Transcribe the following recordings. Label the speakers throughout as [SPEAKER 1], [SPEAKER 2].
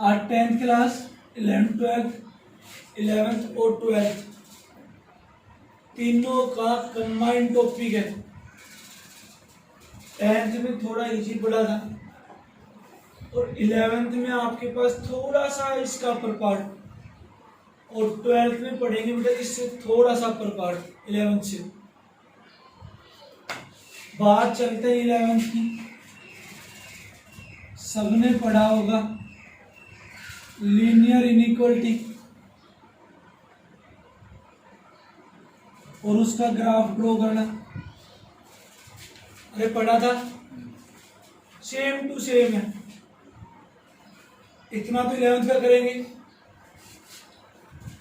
[SPEAKER 1] आज 10th class 11th 12th 11th और 12th तीनों का कंबाइंड टॉपिक है। 10th में थोड़ा इजी पड़ा था और 11th में आपके पास थोड़ा सा इसका अपर पार्ट और 12th में पढ़ेंगे बेटा इससे थोड़ा सा अपर पार्ट 11th से। बात चलते हैं 11th की। सबने पढ़ा होगा लीनियर इनइक्वालिटी और उसका ग्राफ ड्रॉ करना। अरे पढ़ा था, सेम टू सेम है। इतना तो 11th का करेंगे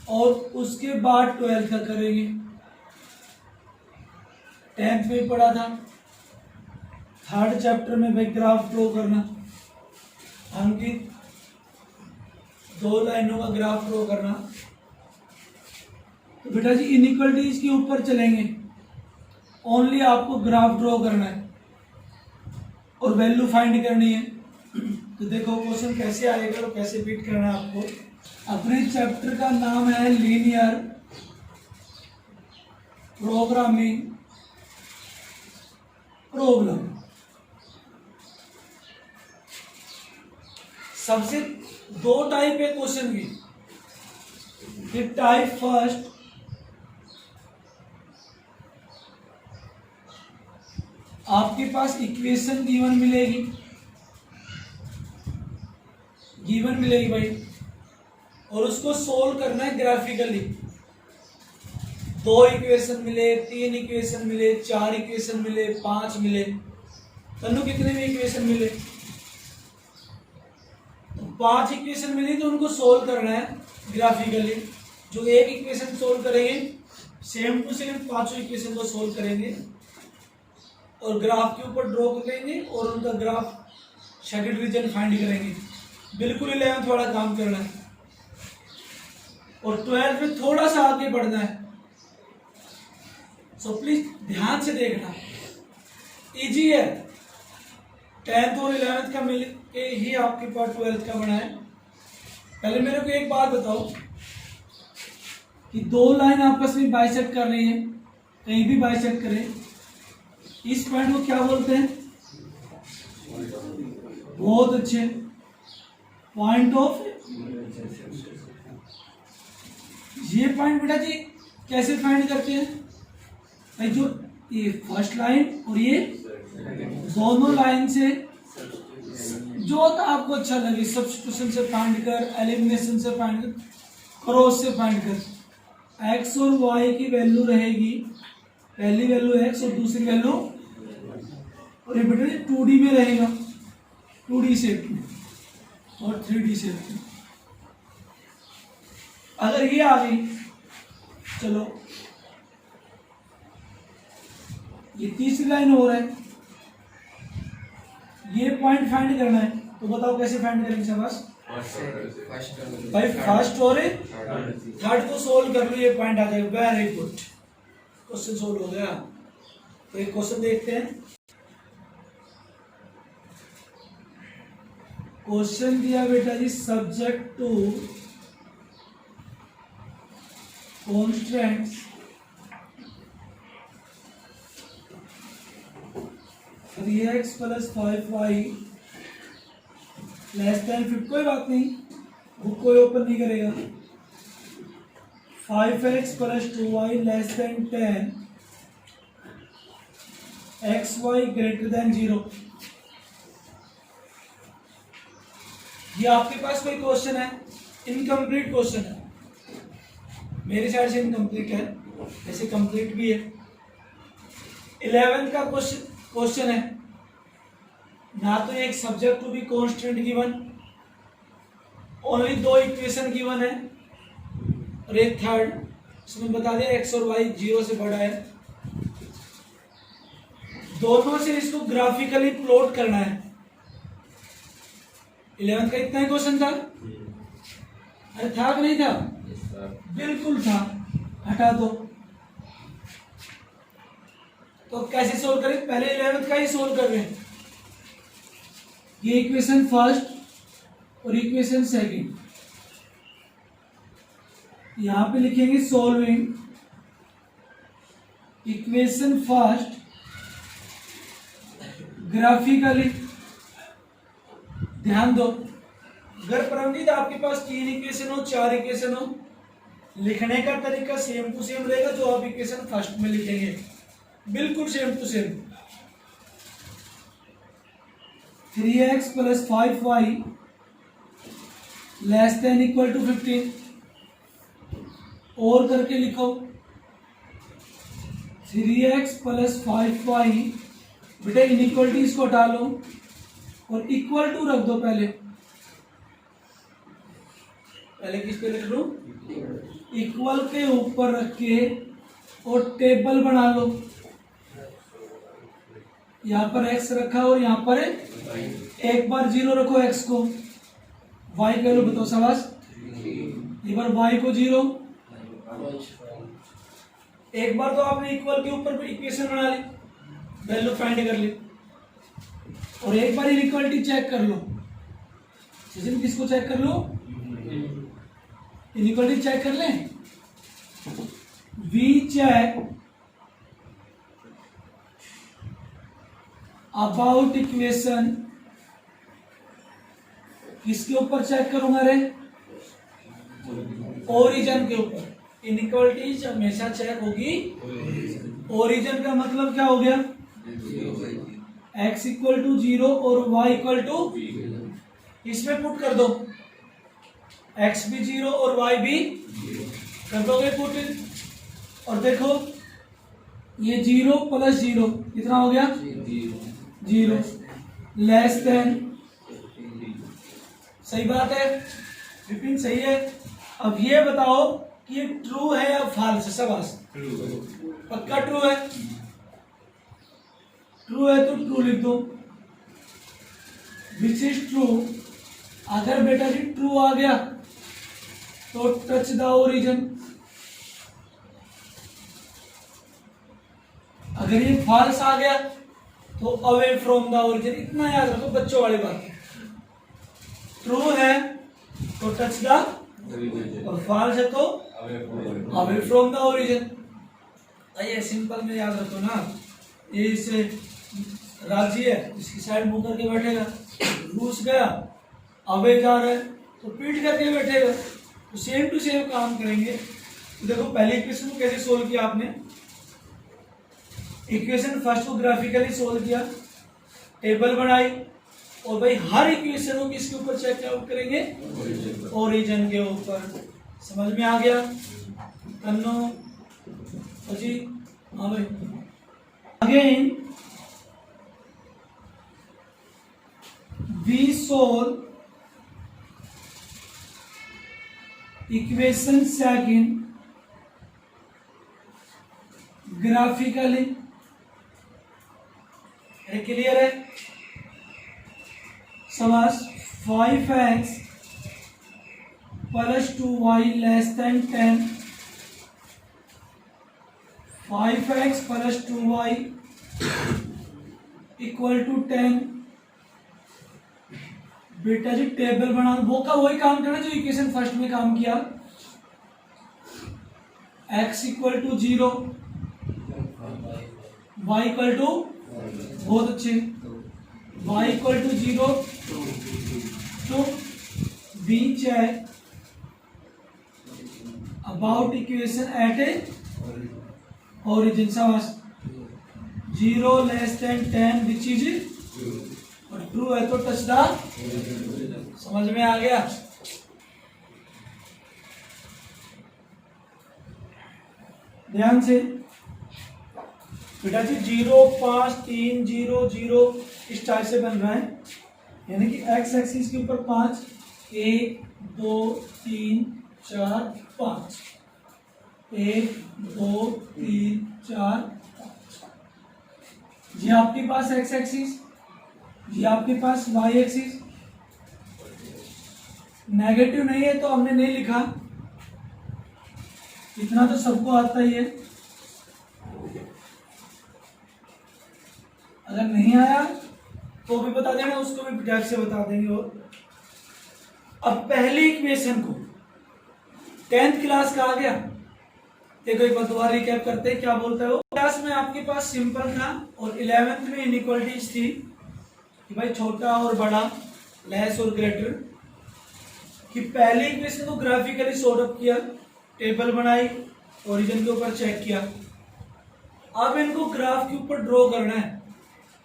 [SPEAKER 1] और उसके बाद 12th का करेंगे। 10th में पढ़ा था 3rd चैप्टर में भाई ग्राफ ड्रॉ करना, अंकित 2 लाइनों का ग्राफ ड्रॉ करना। तो बेटा जी इनइक्वालिटीज के ऊपर चलेंगे, ओनली आपको ग्राफ ड्रॉ करना है और वैल्यू फाइंड करनी है। तो देखो क्वेश्चन कैसे आएगा और कैसे बीट करना है आपको। अपने चैप्टर का नाम है लीनियर प्रोग्रामिंग प्रॉब्लम। सबसे 2 टाइप है क्वेश्चन की। टाइप फर्स्ट, आपके पास इक्वेशन गिवन मिलेगी भाई और उसको सोल्व करना है ग्राफिकली। 2 इक्वेशन मिले, 3 इक्वेशन मिले, 4 इक्वेशन मिले, 5 मिले, तनु कितने भी इक्वेशन मिले, तो 5 इक्वेशन मिली तो उनको सोल्व करना है ग्राफिकली। जो एक इक्वेशन सोल्व करेंगे सेम टू सेम 5 इक्वेशन को सोल्व करेंगे और ग्राफ के ऊपर ड्रॉ करेंगे और उनका ग्राफ शेडेड रीजन फाइंड करेंगे। बिल्कुल 11th वाला काम करना है और 12th में थोड़ा सा आगे बढ़ना है। सो प्लीज ध्यान से देखना, इजी है। 10th और 11th का मिल के ही आपके पास 12th का बना है। पहले मेरे को एक बात बताओ कि 2 लाइन आपस में बाइसेक्ट कर रही है, कहीं भी बाइसेक्ट करें, इस पॉइंट को क्या बोलते हैं? बहुत अच्छे, पॉइंट ऑफ। ये पॉइंट बेटा जी कैसे फाइंड करते हैं भाई? जो ये फर्स्ट लाइन और ये दोनों लाइन से जो तो आपको अच्छा लगे, सब्स्टिट्यूशन से फाइंड कर, एलिमिनेशन से फाइंड कर, क्रॉस से फाइंड कर। एक्स और वाई की वैल्यू रहेगी, पहली वैल्यू एक्स और दूसरी वैल्यू, और ये बेटा 2D में रहेगा, 2D शेप में और 3D शेप में। अगर ये आ गई, चलो ये तीसरी लाइन हो रहा है, ये पॉइंट फाइंड करना है। तो बताओ कैसे फाइंड करेंगे? शाबाश भाई, फर्स्ट और 3rd को सोल्व कर लो, ये पॉइंट आ जाएगा। वेरी गुड, क्वेश्चन सोल्व हो गया। तो एक क्वेश्चन देखते हैं। क्वेश्चन दिया बेटा जी, subject to constants 3x + 5y <50। कोई बात नहीं, बुक कोई ओपन नहीं करेगा। 5x + 2y <10, xy > 0। ये आपके पास कोई क्वेश्चन है, इनकम्प्लीट क्वेश्चन है, मेरी साइड से इनकम्प्लीट है, ऐसे कंप्लीट भी है। 11th का क्वेश्चन है ना, तो एक subject to be constant given, only 2 equation given है और एक 3rd इसमें बता दिया x और y 0 से बड़ा है। दोनों से इसको ग्राफिकली प्लॉट करना है। 11th का इतना ही क्वेश्चन था। अरे था कि नहीं था? बिल्कुल था, हटा दो। तो कैसे सोल्व करें? पहले 11th का ही सोल्व कर रहे हैं। ये इक्वेशन फर्स्ट और इक्वेशन सेकंड। यहां पे लिखेंगे सॉल्विंग इक्वेशन फर्स्ट ग्राफिकली। ध्यान दो, अगर परमजीत आपके पास 3 इक्वेशन हो, 4 इक्वेशन हो, लिखने का तरीका सेम टू सेम रहेगा जो आप इक्वेशन फर्स्ट में लिखेंगे, बिल्कुल same to same. 3x + 5y <= 15 और करके लिखो 3x + 5y। बेटा इनइक्वलिटीज को हटा लो और इक्वल टू रख दो। पहले किस पे लिख लो? इक्वल के ऊपर रख के और टेबल बना लो। यहां पर x रखा और यहां पर एक बार 0 रखो x को, y कह लो। बताओ शाबाश। एक बार y को 0, एक बार तो आपने इक्वल के ऊपर इक्वेशन बना ली, वैल्यू फाइंड कर ली, और एक बार इनइक्वालिटी चेक कर लो। किसको चेक कर लो? इनइक्वालिटी चेक कर लें। वी चेक अबाउट इक्वेशन, किसके ऊपर चेक करूंगा रे? ओरिजिन के ऊपर। इनइक्वालिटीज हमेशा चेक होगी ओरिजिन का। मतलब क्या हो गया? x = 0 और y = इसमें पुट कर दो, x भी 0 और y भी कर दोगे पुट। और देखो ये 0 + 0 कितना हो गया? 0 <<। सही बात है विपिन, सही है। अब ये बताओ कि ये ट्रू है या फॉल्स है? शाबाश, पक्का ट्रू है। ट्रू है तो ट्रू लिख दो, विच इज ट्रू। अगर बेटा जी ट्रू आ गया तो टच द ओरिजिन, अगर ये फॉल्स आ गया तो अवे फ्रॉम द ओरिजिन। इतना याद रखो, बच्चों वाली बात। ट्रू है तो टच द, और फॉल्स है तो अवे फ्रॉम द ओरिजिन। ये सिंपल में याद रखो ना। ये इसे राजी है, इसकी साइड मुंह करके बैठेगा, घुस गया, अवे जा रहा है तो पीठ करके बैठेगा। तो सेम टू सेम काम करेंगे। तो देखो पहले इक्वेशन को कैसे सोल्व किया आपने? इक्वेशन फर्स्ट को ग्राफिकली सोल्व किया, टेबल बनाई, और भाई हर इक्वेशन को किसके ऊपर चेक आउट करेंगे? ओरिजिन के ऊपर। समझ में आ गया? कन्नो जी, हाँ भाई। Again we solve equation second graphically. Clear है? समास 5x + 2y <= 10। 5x + 2y = 10। बेटा जी टेबल बना, वो का वही काम करना जो इक्वेशन फर्स्ट में काम किया। x = 0, y = बहुत अच्छे, y = 0 तो we check about equation at a origin। समझ 0 <= 10 which is और ट्रू है तो टच द। समझ में आ गया? ध्यान से बेटा जी 0 5 3 0 0 इस टाइप से बन रहा है, यानी कि x एक्सिस के ऊपर 5 1 2 3 4 5 1 2 3 4 5। ये आपके पास x एक्सिस, ये आपके पास y एक्सिस। नेगेटिव नहीं है तो हमने नहीं लिखा, इतना तो सबको आता ही है। अगर नहीं आया तो भी बता देना, उसको भी टाइप से बता देंगे। और अब पहली इक्वेशन को 10th क्लास का आ गया, देखो एक बार दोबारा रिकैप करते हैं क्या बोलता है वो। क्लास में आपके पास सिंपल था और 11th में इनइक्वालिटीज थी कि भाई छोटा और बड़ा, लेस और ग्रेटर, कि पहली इक्वेशन को ग्राफिकली सॉर्ट अप किया, टेबल बनाई, ओरिजिन के ऊपर चेक किया। अब इनको ग्राफ के ऊपर ड्रॉ करना है,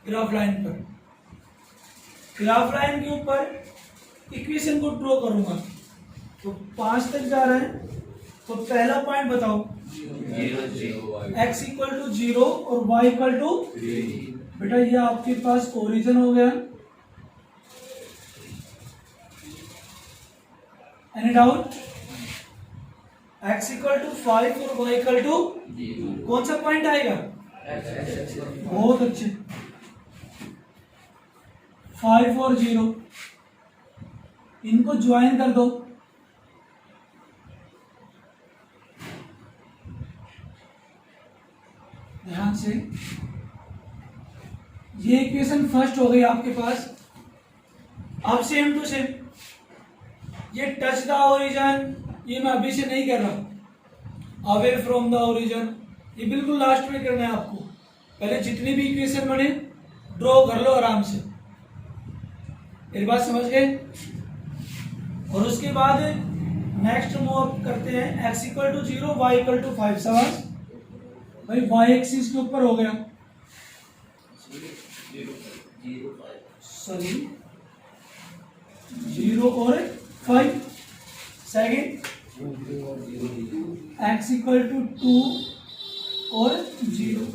[SPEAKER 1] ग्राफ लाइन पर। ग्राफ लाइन के ऊपर इक्वेशन को ड्रॉ करूंगा तो 5 तक जा रहा है, तो पहला पॉइंट बताओ, x इक्वल टू 0 और y इक्वल टू, बेटा ये आपके पास ओरिजिन हो गया। Any doubt? x equal to 5 और y इक्वल टू, कौन सा पॉइंट आएगा? बहुत अच्छे, 5 और 0 इनको ज्वाइन कर दो। ध्यान से, ये इक्वेशन फर्स्ट हो गई आपके पास। अब सेम टू सेम ये टच द ओरिजिन, ये मैं अभी से नहीं कर रहा, अवे फ्रॉम द ओरिजिन, ये बिल्कुल लास्ट में करना है आपको। पहले जितनी भी इक्वेशन बने ड्रॉ कर लो आराम से, मेरी बात समझ गए? और उसके बाद नेक्स्ट मूव अप करते हैं, x equal to 0 y equal to 5। सवाल भाई y एक्सिस के ऊपर हो गया, सॉरी 0 और 5। सेकेंड x इक्वल टू 2 और 0।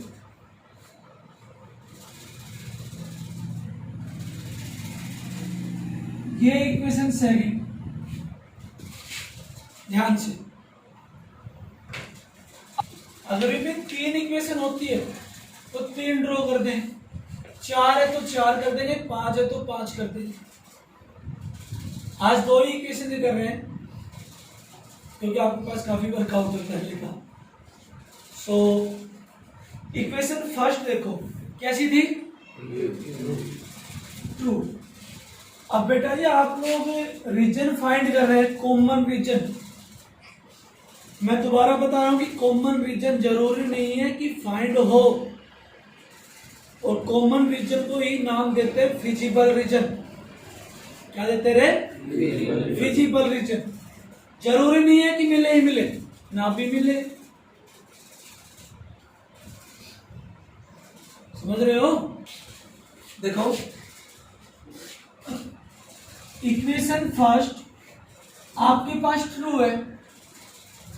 [SPEAKER 1] ये इक्वेशन सेकेंड, ध्यान से। अगर इनमें 3 इक्वेशन होती है तो 3 ड्रॉ कर दें, 4 है तो 4 कर देंगे, 5 है तो 5 कर देंगे। आज 2 ही इक्वेशन कर रहे हैं क्योंकि आपके पास काफी वर्कआउट है पहले का। सो इक्वेशन फर्स्ट देखो कैसी थी? ट्रू। अब बेटा जी आप लोग रीजन फाइंड कर रहे हैं, कॉमन रीजन। मैं दोबारा बता रहा हूं कि कॉमन रीजन जरूरी नहीं है कि फाइंड हो, और कॉमन रीजन को ही नाम देते हैं फिजिबल रीजन। क्या देते रहे? Feasible region. जरूरी नहीं है कि मिले ही मिले, ना भी मिले। समझ रहे हो? देखो इक्वेशन फर्स्ट आपके पास ट्रू है,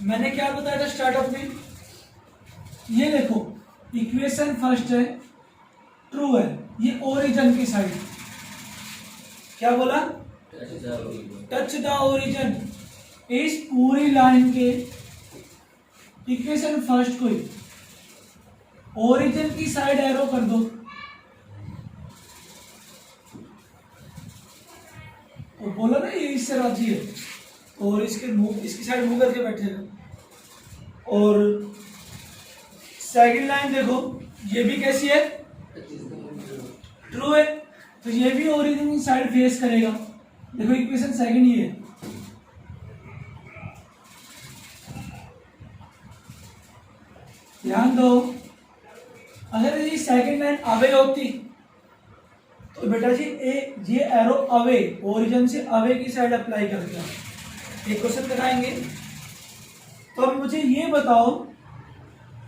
[SPEAKER 1] मैंने क्या बताया था स्टार्टअप में? ये देखो इक्वेशन फर्स्ट है, ट्रू है, ये ओरिजिन की साइड। क्या बोला? Touch the origin. इस पूरी लाइन के इक्वेशन फर्स्ट को ही ओरिजिन की साइड एरो कर दो, और बोला ना ये इससे राजी है, और इसकी साइड मुंह करके बैठेगा। और सेकंड लाइन देखो, ये भी कैसी है? ट्रू है, तो ये भी ओरिजिन की साइड फेस करेगा। देखो इक्वेशन सेकंड ही है। ध्यान दो, अगर ये सेकंड लाइन अवे होती तो बेटा जी ये एरो अवे, ओरिजिन से अवे की साइड अप्लाई कर दिया। एक क्वेश्चन कराएंगे। तो अब मुझे ये बताओ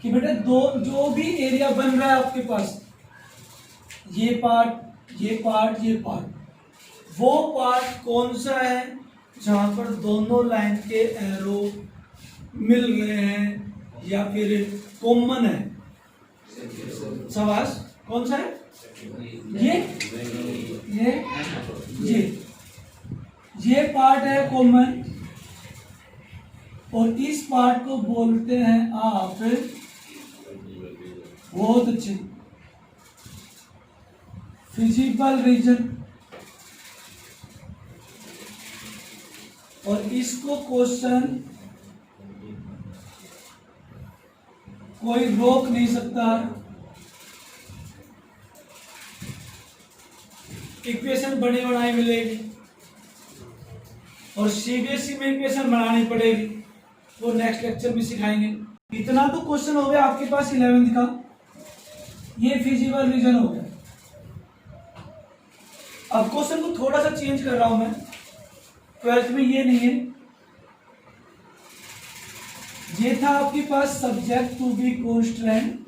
[SPEAKER 1] कि बेटा दो जो भी एरिया बन रहा है आपके पास, ये पार्ट, ये पार्ट, ये पार्ट, वो पार्ट कौन सा है जहां पर दोनों लाइन के एरो मिल रहे हैं या फिर कॉमन है? सवास कौन सा है? ये पार्ट है कॉमन, और इस पार्ट को बोलते हैं आप, बहुत अच्छे, फिजिबल रीजन। और इसको क्वेश्चन कोई रोक नहीं सकता। इक्वेशन बनी बनाई मिलेगी। और सीबीएसई में इक्वेशन बनानी पड़ेगी, वो नेक्स्ट लेक्चर में सिखाएंगे। इतना तो क्वेश्चन हो गया आपके पास 11th का, ये फिजिबल रीजन हो गया। अब क्वेश्चन को थोड़ा सा चेंज कर रहा हूं मैं, 12th में ये नहीं है, ये था आपके पास सब्जेक्ट टू बी कांस्टेंट,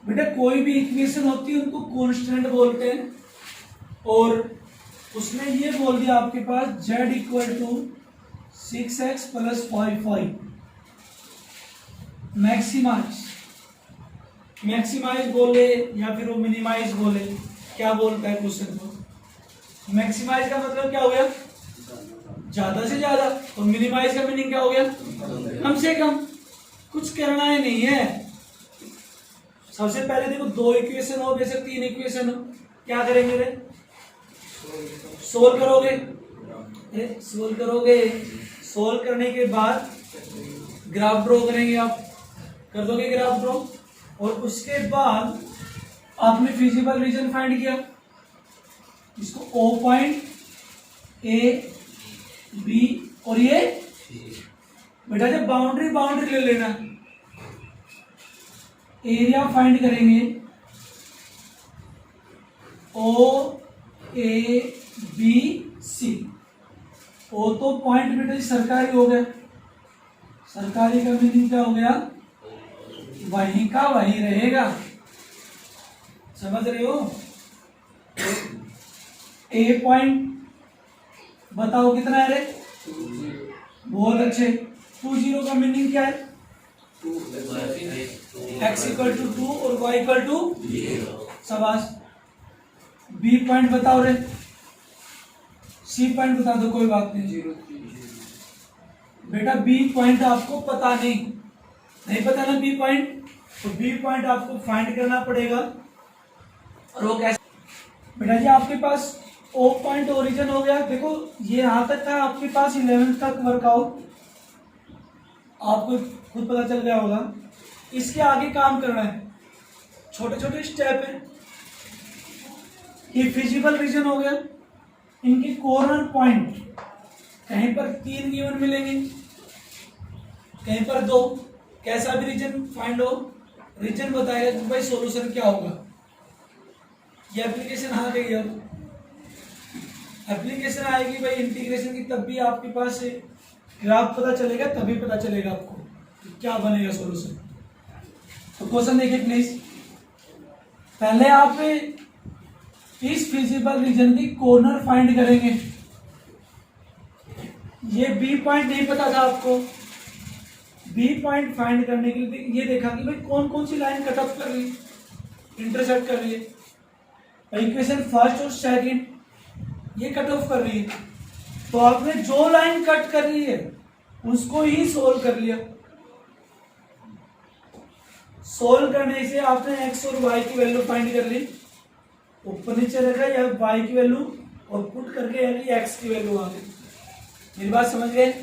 [SPEAKER 1] बेटा कोई भी इक्वेशन होती है उनको कांस्टेंट बोलते हैं, और उसने ये बोल दिया आपके पास z equal to 6x plus 5y maximise बोले या फिर वो मिनिमाइज बोले, क्या बोलता है क्वेश्चन को। मैक्सिमाइज का मतलब क्या हो गया, ज्यादा से ज्यादा, और मिनिमाइज का मीनिंग क्या हो गया, कम से कम। कुछ करना ही नहीं है। सबसे पहले देखो, दो इक्वेशन हो, बेशक 3 इक्वेशन हो, क्या करेंगे रे, सोल्व करोगे, सोल्व करने के बाद ग्राफ ड्रॉ करेंगे, आप कर दोगे ग्राफ ड्रॉ, और उसके बाद आपने फिजिबल रीजन फाइंड किया, इसको ओ पॉइंट, ए बी और ये बेटा जब बाउंड्री ले लेना, एरिया फाइंड करेंगे, ओ ए बी सी। ओ तो पॉइंट बेटा सरकारी हो गया, सरकारी का मीनिंग क्या हो गया, वहीं का वहीं रहेगा, समझ रहे हो। ए पॉइंट बताओ कितना है रे, बहुत अच्छे। 20 का मीनिंग क्या है, x इक्वल टू 2 और y इक्वल टू, शाबाश। बी पॉइंट बताओ रे, सी पॉइंट बता दो, कोई बात नहीं। बेटा बी पॉइंट आपको पता नहीं पता ना बी पॉइंट, तो बी पॉइंट आपको फाइंड करना पड़ेगा। और वो कैसे, बेटा जी आपके पास ओ पॉइंट ओरिजिन हो गया। देखो ये यहां तक था आपके पास 11th तक वर्कआउट, आपको खुद पता चल गया होगा। इसके आगे काम करना है, छोटे छोटे स्टेप है। ये फिजिबल रीजन हो गया, इनके कॉर्नर पॉइंट कहीं पर 3 गिवन मिलेंगे, कहीं पर 2, कैसा भी रीजन फाइंड हो, रीजन बताएगा कि भाई सॉल्यूशन क्या होगा। ये एप्लीकेशन आ गई, अब एप्लीकेशन आएगी भाई इंटीग्रेशन की, तब भी आपके पास ग्राफ पता चलेगा, तभी पता चलेगा आपको कि क्या बनेगा सॉल्यूशन। तो क्वेश्चन देखिए प्लीज, पहले आप इस फिजिबल रीजन की कॉर्नर फाइंड करेंगे। ये बी पॉइंट नहीं पता था आपको, बी पॉइंट फाइंड करने के लिए ये देखा कि भाई कौन कौन सी लाइन कट ऑफ कर रही है, इंटरसेक्ट कर रही है। इक्वेशन फर्स्ट और सेकंड ये कट ऑफ कर रही है, तो आपने जो लाइन कट कर रही है उसको ही सोल्व कर लिया। सोल्व करने से आपने एक्स और वाई की वैल्यू फाइंड कर ली, ऊपर नीचे रखा या वाई की वैल्यू और पुट करके यानी एक्स की वैल्यू आ गई। मेरी बात समझ गए।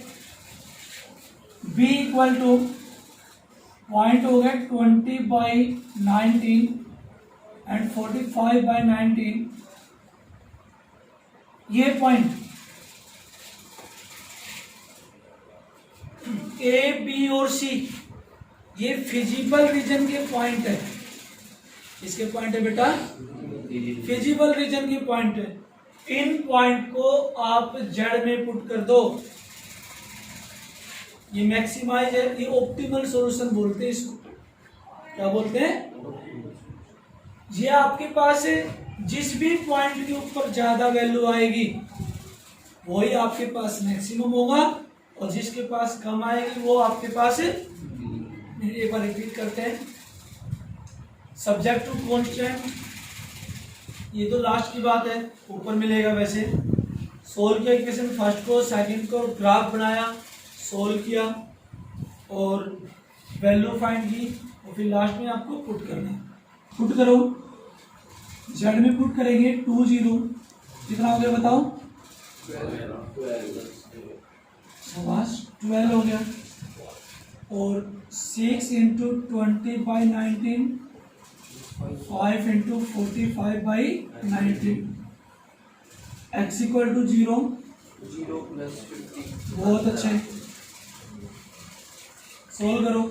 [SPEAKER 1] b इक्वल टू पॉइंट हो गया 20/19 एंड 45/19, ये पॉइंट ए बी और सी ये फिजिबल रीजन के पॉइंट है। इसके पॉइंट है बेटा, फिजिबल रीजन के पॉइंट है। इन पॉइंट को आप जेड में पुट कर दो, ये मैक्सिमाइज है, ये ऑप्टिमल सॉल्यूशन बोलते हैं इसको। क्या बोलते हैं, ये आपके पास जिस भी पॉइंट के ऊपर ज्यादा वैल्यू आएगी वही आपके पास मैक्सिमम होगा, और जिसके पास कम आएगी वो आपके पास, एक बार रिपीट करते हैं, सब्जेक्ट टू कांस्टेंट, ये तो लास्ट की बात है, ऊपर मिलेगा वैसे। सोल्व किया इक्वेशन फर्स्ट को, सेकंड को, ग्राफ बनाया, सोल्व किया और वैल्यू फाइंड की, और फिर लास्ट में आपको पुट करना है। पुट करो, जेड में पुट करेंगे 20, कितना हो गया बताओ, 12 हो गया, और 6 × 20/19 5 इंटू 45/19 x इक्वल टू 0
[SPEAKER 2] + 50
[SPEAKER 1] बहुत अच्छे सोल्व करो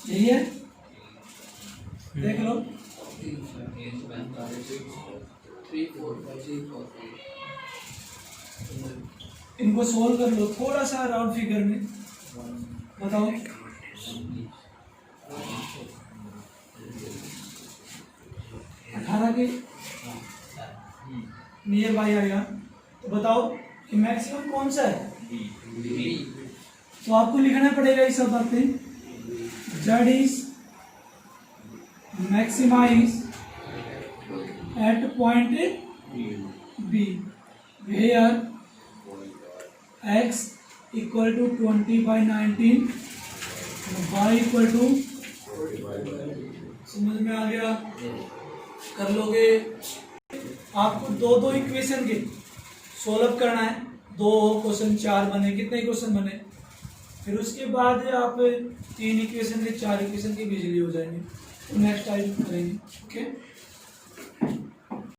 [SPEAKER 1] यही है देख लो
[SPEAKER 2] 3 4 5 6 4
[SPEAKER 1] इनको सोल्व कर लो थोड़ा सा राउंड फिगर में बताओ 18 के नियर बाई आएगा तो बताओ कि मैक्सिमम कौन सा है तो आपको लिखना पड़ेगा ये सब बातें z is maximize at point B where x equal to 20/19 y equal to समझ में आ गया कर लोगे आपको दो इक्वेशन के सोल्व करना है 2 क्वेश्चन 4 बने कितने क्वेश्चन बने फिर उसके बाद आप 3 इक्वेशन के 4 इक्वेशन के बिजली हो जाएंगे तो नेक्स्ट टाइम करेंगे ओके